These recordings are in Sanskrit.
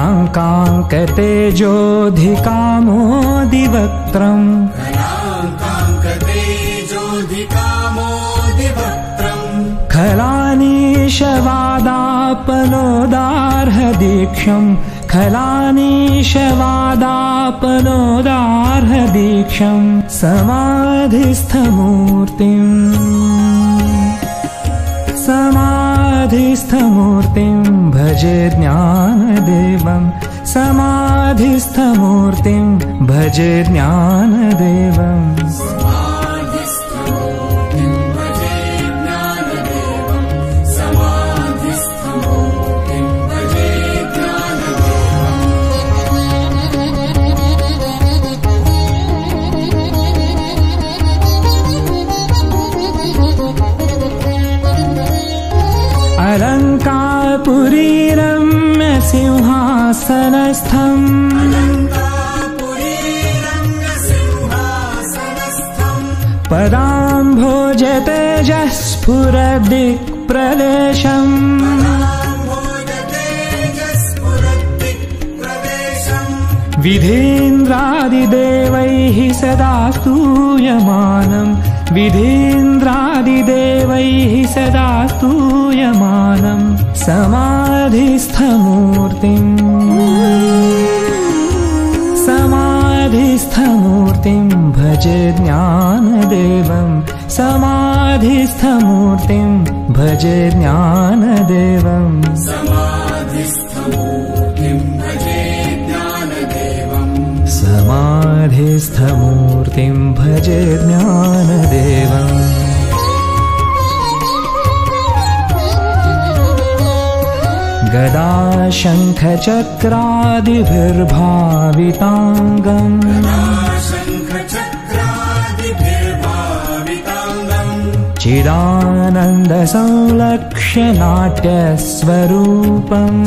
खलाङ्काङ्कतेजोऽधिकामोऽधिवक्त्रम् खलानीशवादापनोदार्हदीक्षम् खलानीशवादापनोदार्हदीक्षम् समाधिस्थमूर्तिम् भजे ज्ञानदेवम् समाधिस्थमूर्तिम् भजे ज्ञानदेवम् अलङ्कारपुरीरम्य सिंहासनस्थम् पदाम्भोजतेजः स्फुरदिक्प्रदेशम् विधीन्द्रादिदेवैः सदा स्तूयमानम् विधीन्द्रादिदेवैः सदा स्तूयमानम् समाधिस्थमूर्तिम् भजे ज्ञानदेवम् समाधिस्थमूर्तिम् भजे ज्ञानदेवम् समाधिस्थमूर्तिम् भजे ज्ञानदेवम् गदा शङ्खचक्रादिभिर्भाविताङ्गम् चिदानन्दसंलक्ष्य नाट्यस्वरूपम्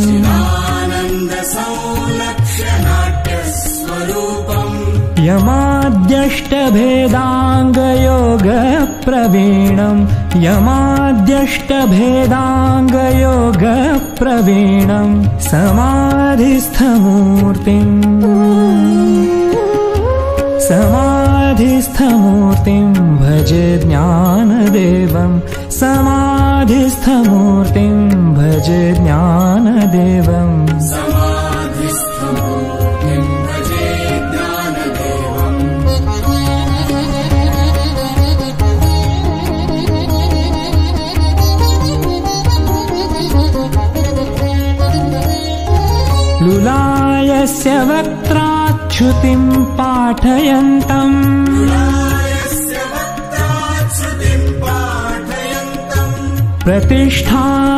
यमाद्यष्टभेदाङ्गयोगप्रवीणम् यमाद्यष्टभेदाङ्गयोगप्रवीणम् समाधिस्थमूर्तिम् भजे ज्ञानदेवम् समाधिस्थमूर्तिम् भजे ज्ञानदेवम् लुलायस्य वक्त्राच्छ्रुतिम् पाठयन्तम्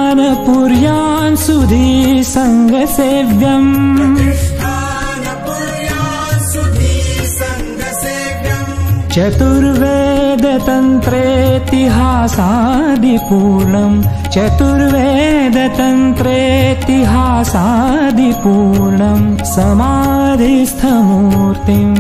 प्रतिष्ठानपुर्यान् सुधीसङ्गसेव्यम् चतुर्वेदतन्त्रेतिहासादिपूर्णम् चतुर्वेदतन्त्रेतिहासादिपूर्णम् समाधिस्थमूर्तिम्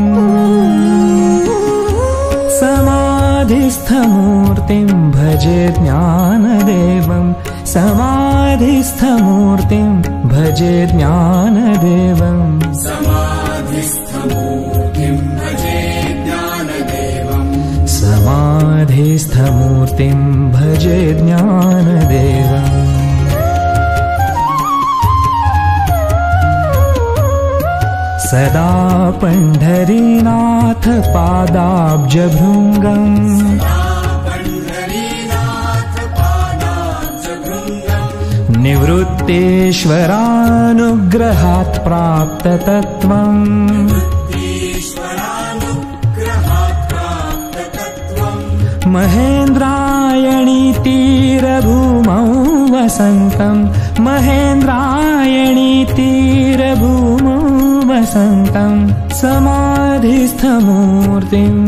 भजे ज्ञानदेवम् समाधिस्थमूर्तिम् भजे ज्ञानदेवम् समाधिस्थमूर्तिम् भजे ज्ञानदेवम् सदा पण्ढरीनाथ पादाब्जभृङ्गम् निवृत्तेश्वरानुग्रहात् प्राप्ततत्त्वम् महेन्द्रायणी तीरभूमौ वसन्तम् महेन्द्रायणी तीरभूमौ वसन्तम् समाधिस्थमूर्तिम्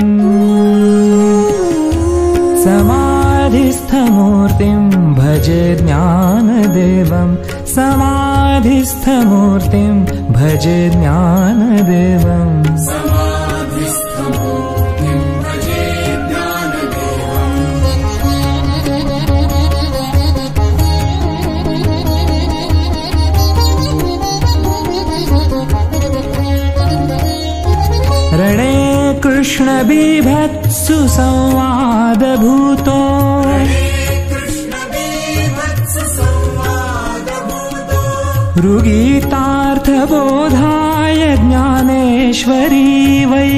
भजे ज्ञानदेवम् समाधिस्थमूर्तिम् भजे ज्ञानदेवम् कृष्णबीभत्सु संवादभूतो ऋगीतार्थबोधाय ज्ञानेश्वरी वै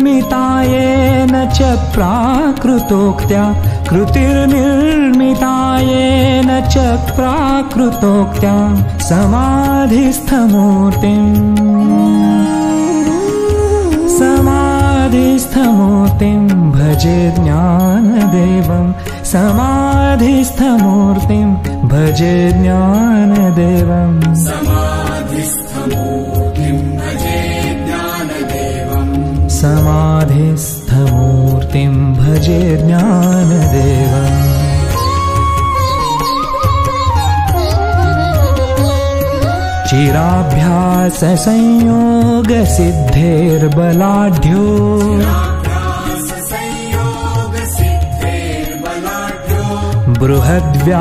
कृतिर्निर्मितायेन च प्राकृतोक्त्या कृतिर्निर्मितायेन च प्राकृतोक्त्या समाधिस्थमूर्तिं भजे ज्ञानदेवं समाधिस्थमूर्तिं भजे ज्ञानदेवं समाधिस्थमूर्तिं भजे ज्ञानदेवम् चिराभ्याससंयोगसिद्धेर्बलाढ्यो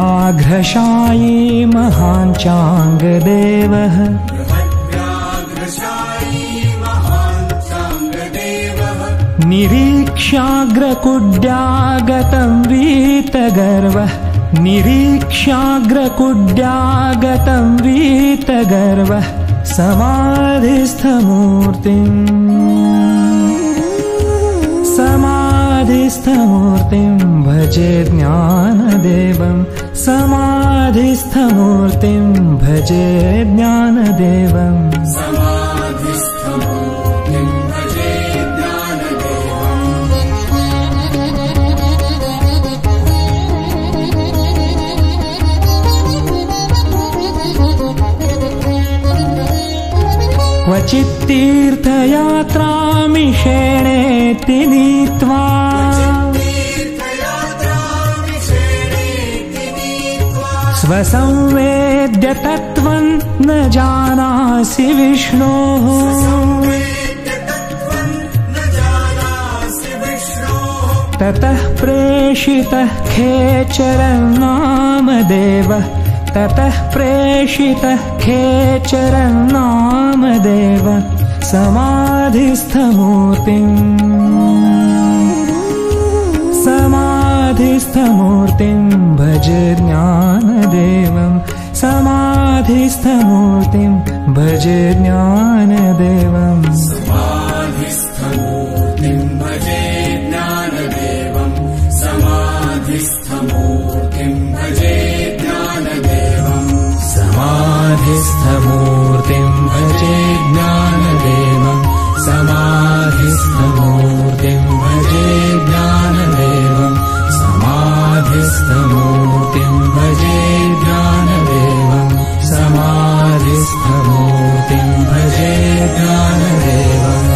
बृहद्व्याघ्रशायी महाञ्चाङ्गदेवः निरीक्ष्याग्रकुड्यागतं वीतगर्वः निरीक्ष्याग्रकुड्यागतं वीतगर्वः समाधिस्थमूर्तिं भजे ज्ञानदेवं समाधिस्थमूर्तिं भजे ज्ञानदेवं क्वचित्तीर्थयात्रामिषेणेति नीत्वा स्वसंवेद्य तत्त्वं न जानासि विष्णोः ततः प्रेषितः खेचरं नामदेवः ततः प्रेषितः खेचरं नामदेवः समाधिस्थमूर्तिं भजे ज्ञानदेवं समाधिस्थमूर्तिं भजे ज्ञानदेवं समाधिस्थमूर्तिं भजे ज्ञानदेवं समाधिस्थमूर्तिं भजे समाधिस्थमूर्तिं भजे ज्ञानदेवं समाधिस्थमूर्तिं भजे ज्ञानदेवं समाधिस्थमूर्तिं भजे ज्ञानदेवं समाधिस्थमूर्तिं भजे ज्ञानदेवम्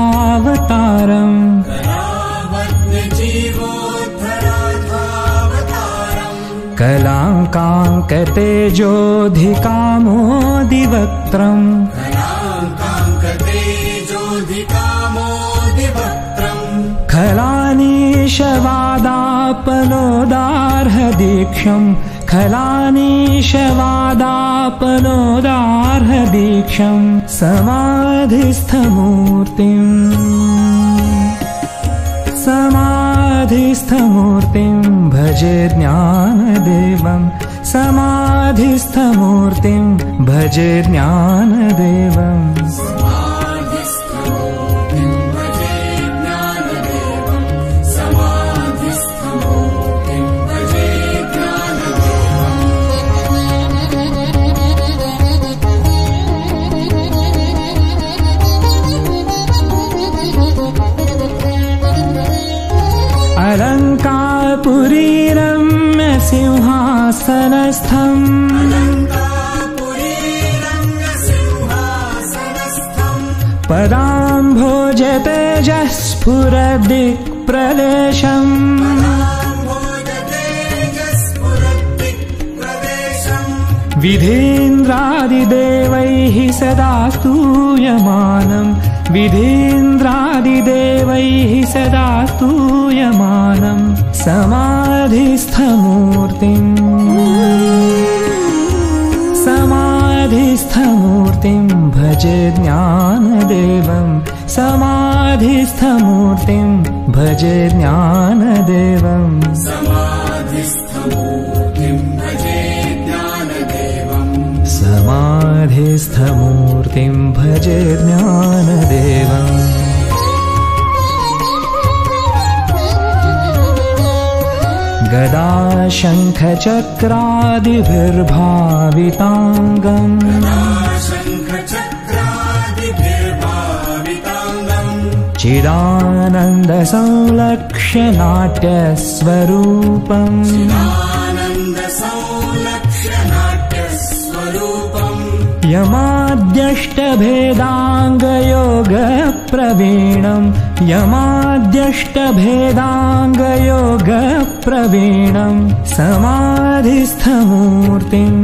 कलावज्ञजीवोद्धरार्थावतारम् कलाङ्काङ्कतेजोऽधिकामोदिवक्त्रम् खलानीशवादापनोदार्हदीक्षम् खलानीशवादापनोदार्हदीक्षम् समाधिस्थमूर्तिं समाधिस्थमूर्तिं भजे ज्ञानदेवं समाधिस्थमूर्तिं भजे ज्ञानदेवं अलङ्कारपुरी रम्य सिंहासनस्थम् पदाम्भोज तेजः स्फुरदिक्प्रदेशम् विधीन्द्रादिदेवैः सदा स्तूयमानम् विधीन्द्रादिदेवैः सदा स्तूयमानम् समाधिस्थमूर्तिम् समाधिस्थमूर्तिं भजे ज्ञानदेवं समाधिस्थमूर्तिं भजे ज्ञानदेवं समाधिस्थमूर्तिं भजे ज्ञानदेवं समाधिस्थमूर्तिं भजे ज्ञानदेवम् गदा शङ्खचक्रादिभिर्भाविताङ्गम् चिदानन्दसंलक्ष्य नाट्यस्वरूपम् यमाद्यष्टभेदाङ्गयोगप्रवीणम् यमाद्यष्टभेदाङ्गयोगप्रवीणम् समाधिस्थमूर्तिम्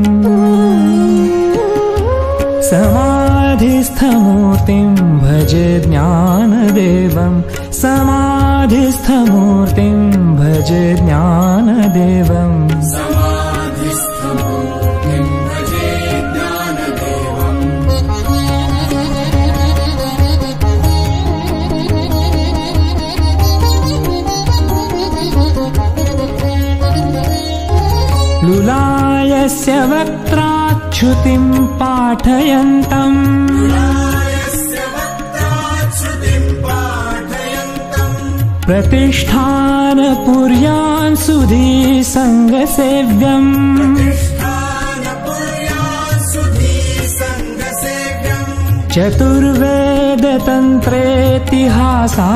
समाधिस्थमूर्तिं भजे ज्ञानदेवं समाधिस्थमूर्तिं भजे ज्ञानदेवं समाधिस्थमूर्तिं भजे ज्ञानदेवं लुलायस्य वक्त्राच्युतिं पाठयन्तम् प्रतिष्ठानपुर्यान् सुधी सङ्गसेव्यम्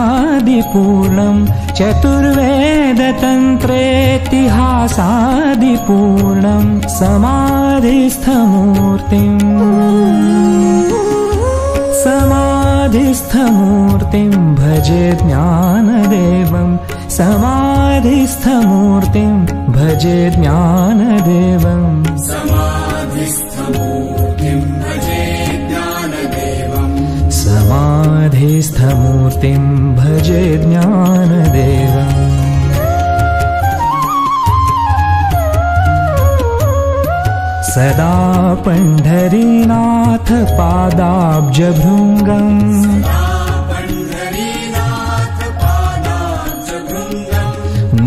चतुर्वेदतन्त्रेतिहासादिपूर्णम् चतुर्वेदतन्त्रेतिहासादिपूर्णम् समाधिस्थमूर्तिम् समाधिस्थमूर्तिं भजे ज्ञानदेवं समाधिस्थमूर्तिं भजे ज्ञानदेवं समाधिस्थमूर्तिं भजे ज्ञानदेवं समाधिस्थमूर्तिं भजे ज्ञानदेवम् सदा पण्ढरीनाथ पादाब्जभृङ्गम्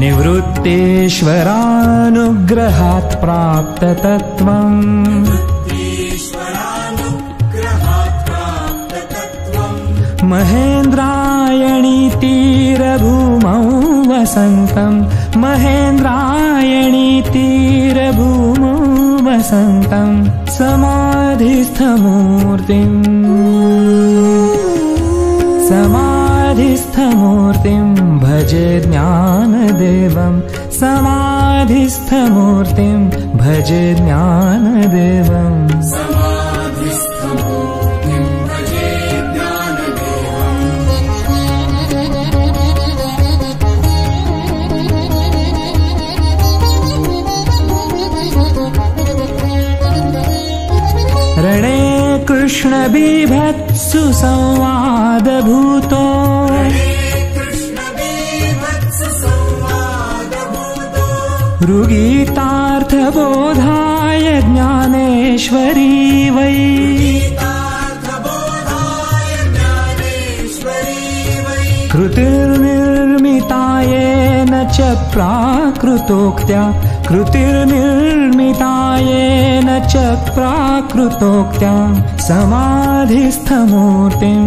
निवृत्तेश्वरानुग्रहात् प्राप्ततत्त्वम् महेन्द्रायणी तीरभूमौ वसन्तम् महेन्द्रायणी तीरभूमौ वसन्तम् समाधिस्थमूर्तिम् समाधिस्थमूर्तिं भजे ज्ञानदेवं समाधिस्थमूर्तिं भजे ज्ञानदेवं समाधिस्थमूर्तिं भजे रणे कृष्णबीभत्सु संवादभूतो ऋगीतार्थबोधाय ज्ञानेश्वरी वै कृतिर्निर्मितायेन च प्राकृतोक्त्या कृतिर्निर्मिता येन च प्राकृतोक्त्या समाधिस्थमूर्तिं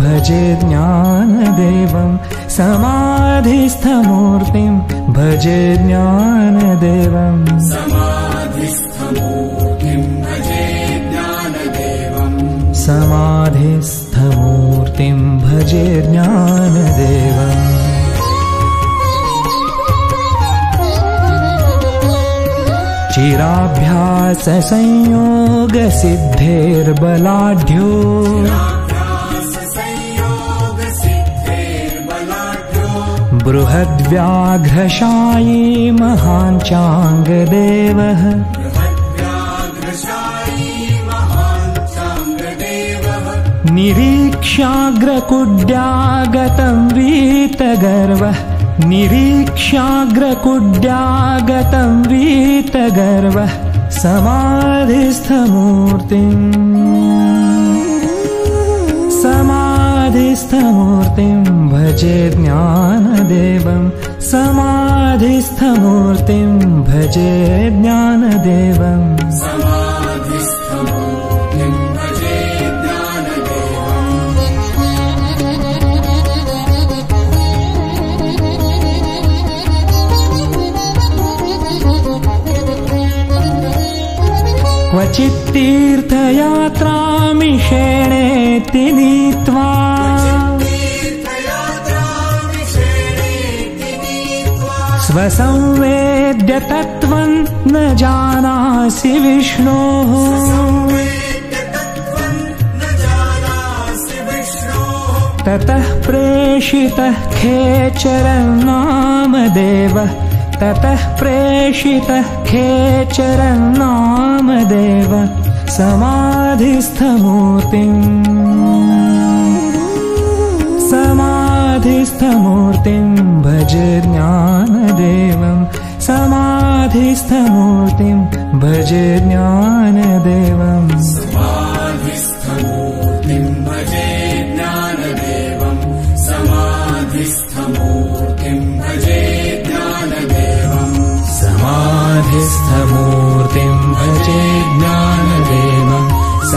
भजे ज्ञानदेवं समाधिस्थमूर्तिं भजे ज्ञानदेवं समाधिस्थमूर्तिं भजे ज्ञानदेवं समाधिस्थमूर्तिं भजे ज्ञानदेवम् चिराभ्याससंयोगसिद्धेर्बलाढ्यो बृहद्व्याघ्रशायी महान् चाङ्गदेवः निरीक्ष्याग्रकुड्यागतं वीतगर्वः निरीक्ष्याग्रकुड्यागतं वीतगर्वः समाधिस्थमूर्तिं भजे ज्ञानदेवं समाधिस्थमूर्तिं भजे ज्ञानदेवं समाधिस्थमूर्तिं भजे ज्ञानदेवं क्वचित्तीर्थयात्रामिषेणेति नीत्वा स्वसंवेद्य तत्त्वं न जानासि विष्णोः ततः प्रेषितः खेचरं नामदेवः ततः प्रेषितः खेचरं नामदेवः समाधिस्थमूर्तिं भजे ज्ञानदेवं समाधिस्थमूर्तिं भजे ज्ञानदेवं समाधिस्थमूर्तिं भजे ज्ञानदेवं समाधिस्थमूर्तिं भजे ज्ञानदेवं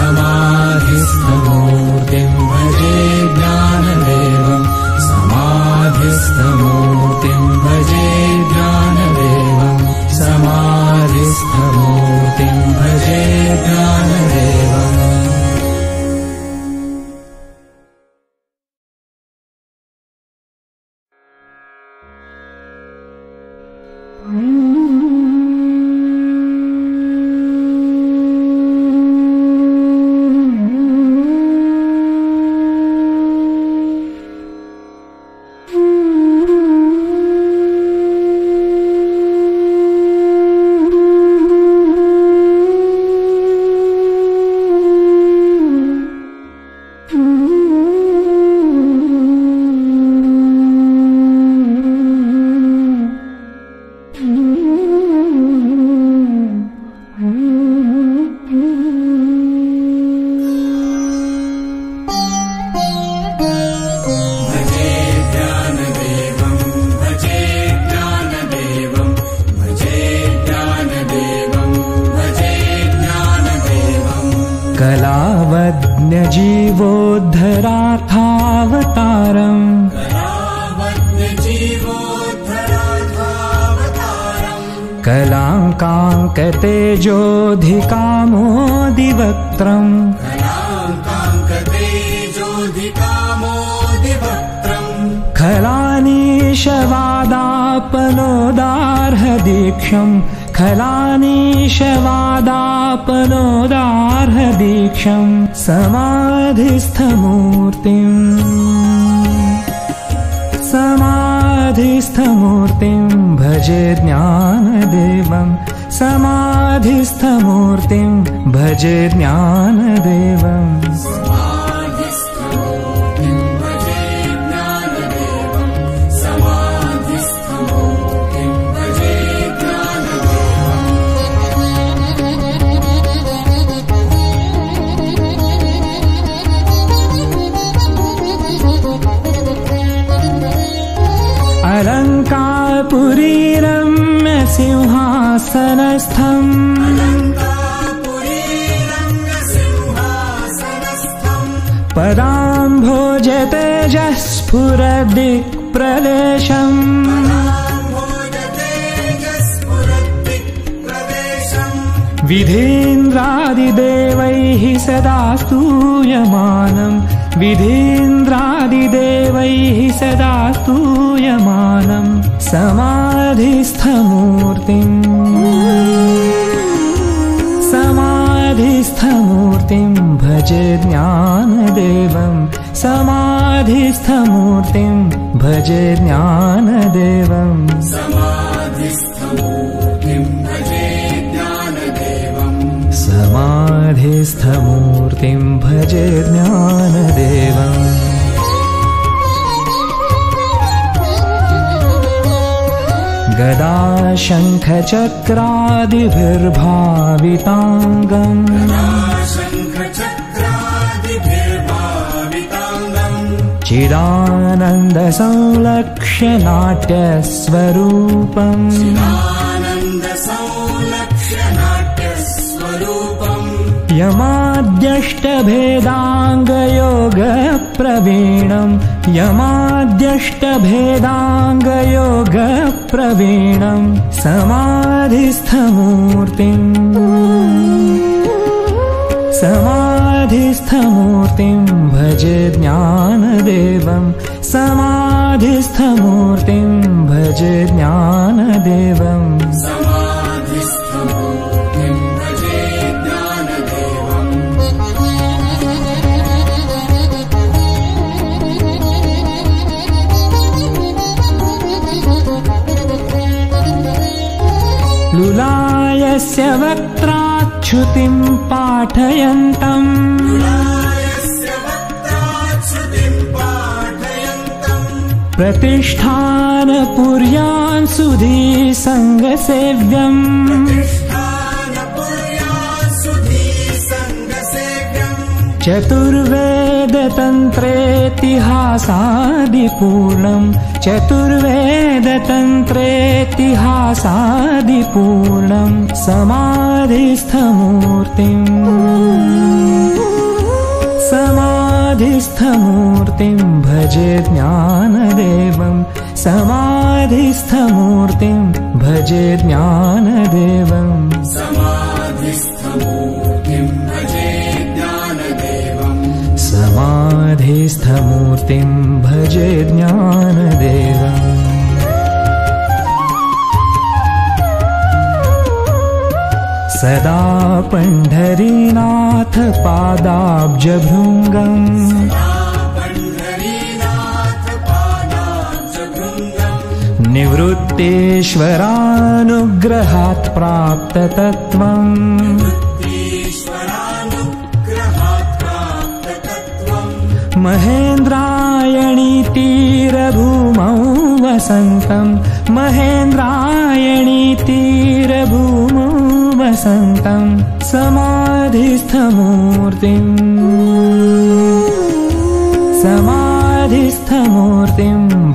समाधिस्थमूर्तिं भजे ज्ञानदेवं समाधिस्थमूर्तिं भजे ज्ञानदेवं समाधिस्थमूर्तिं भजे ज्ञानदेवं समाधिस्थमूर्तिं भजे ज्ञानदेवम् कलावज्ञजीवोद्धरार्थावतारम् कलाङ्काङ्कतेजोऽधिकामोदिवक्त्रम् खलानीशवादापनोदार्हदीक्षम् खलानीशवादापनोदार्हदीक्षम् समाधिस्थमूर्तिं भजे ज्ञानदेवं समाधिस्थमूर्तिं भजे ज्ञानदेवं अनन्तापुरीरम्य सिंहासनस्थम् पदाम्भोजतेजः स्फुरद्दिक्प्रदेशम् विधीन्द्रादिदेवैः सदा स्तूयमानम् विधीन्द्रादिदेवैः सदा स्तूयमानम् समाधिस्थमूर्तिम् भजे ज्ञानदेवम् समाधिस्थमूर्तिम् भजे ज्ञानदेवम् समाधिस्थमूर्तिम् भजे ज्ञानदेवम् समाधिस्थमूर्तिम् भजे ज्ञानदेवम् गदा शङ्खचक्रादिभिर्भाविताङ्गम् चिदानन्दसंलक्ष्य नाट्यस्वरूपम् यमाद्यष्टभेदाङ्गयोगप्रवीणम् यमाद्यष्टभेदाङ्गयोगप्रवीणम् समाधिस्थमूर्तिम् भजे ज्ञानदेवम् समाधिस्थमूर्तिम् भजे ज्ञानदेवम् समाधिस्थमूर्तिम् भजे ज्ञानदेवम् लुलायस्य वक्त्राच्छ्रुतिम् पाठयन्तम् प्रतिष्ठानपुर्यान् सुधीसङ्गसेव्यम् चतुर्वेदतन्त्रेतिहासादिपूर्णम् चतुर्वेदतन्त्रेतिहासादिपूर्णम् समाधिस्थमूर्तिम् भजे ज्ञानदेवम् समाधिस्थमूर्तिम् भजे ज्ञानदेवम् समाधिस्थमूर्तिम् भजे ज्ञानदेवम् समाधिस्थमूर्तिम् भजे ज्ञानदेवम् सदा पण्ढरीनाथ पादाब्जभृङ्गम् निवृत्तेश्वरानुग्रहात् प्राप्ततत्त्वम् महेन्द्रायणीतीरभूमौ वसन्तम् महेन्द्रायणीतीरभूमौ वसन्तम् समाधिस्थमूर्तिम्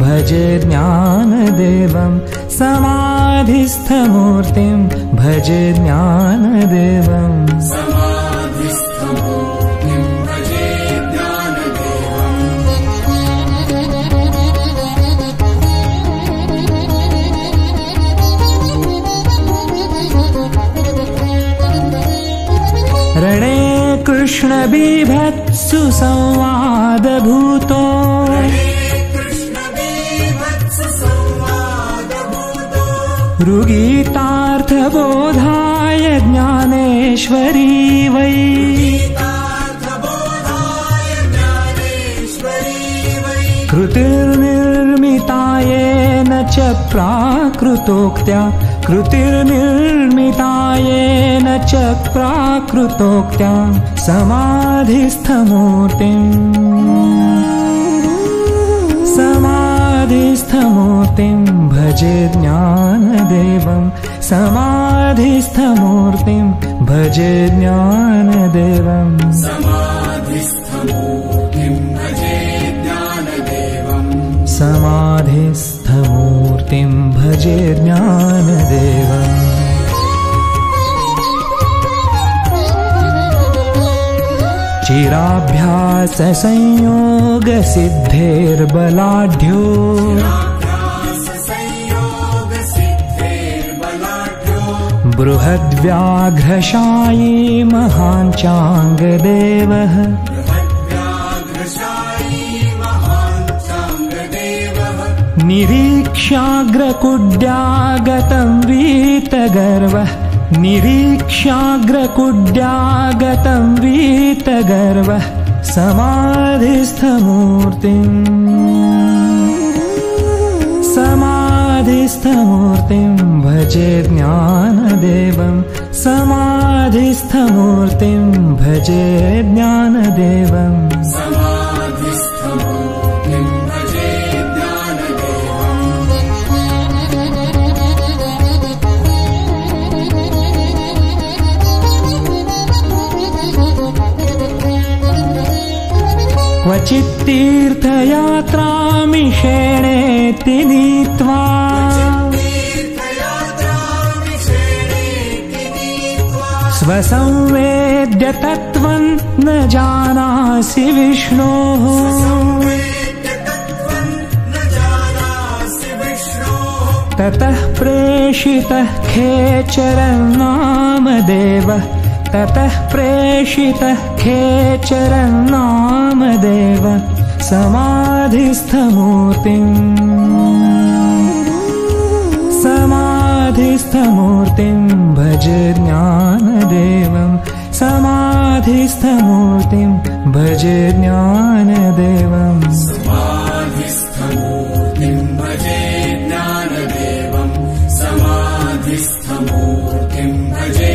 भजे ज्ञानदेवम् समाधिस्थमूर्तिम् भजे ज्ञानदेवम् समाधिस्थमूर्तिम् भजे ज्ञानदेवम् रणे कृष्णबीभत्सु संवादभूतो ऋगीतार्थबोधाय ज्ञानेश्वरी वै कृतिर्निर्मितायेन च प्राकृतोक्त्या कृतिर्निर्मितायेन च प्राकृतोक्त्या समाधिस्थमूर्तिम् भजे ज्ञानदेवम् समाधिस्थमूर्तिम् भजे ज्ञानदेवम् समाधिस्थमूर्तिम् भजे ज्ञानदेवम् समाधिस्थमूर्तिम् दक्षिणामूर्तिं भजे ज्ञानदेवम् चिराभ्याससंयोगसिद्धेर्बलाढ्यो बृहद्व्याघ्रशायी महान् चाङ्गदेवः निरीक्ष्याग्रकुड्यागतं वीतगर्वः निरीक्ष्याग्रकुड्यागतं वीतगर्वः समाधिस्थमूर्तिं भजे ज्ञानदेवं समाधिस्थमूर्तिं भजे ज्ञानदेवम् क्वचित्तीर्थयात्रामिषेणेति नीत्वा स्वसंवेद्य तत्त्वं न जानासि विष्णोः ततः प्रेषितः खेचरं नामदेवः ततः प्रेषितः खेचरं नामदेव समाधिस्थमूर्तिं भजे ज्ञानदेवं समाधिस्थमूर्तिं भजे ज्ञानदेवम् समाधिस्थमूर्तिं भजे ज्ञानदेवं समाधिस्थमूर्तिं भजे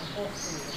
Apóstol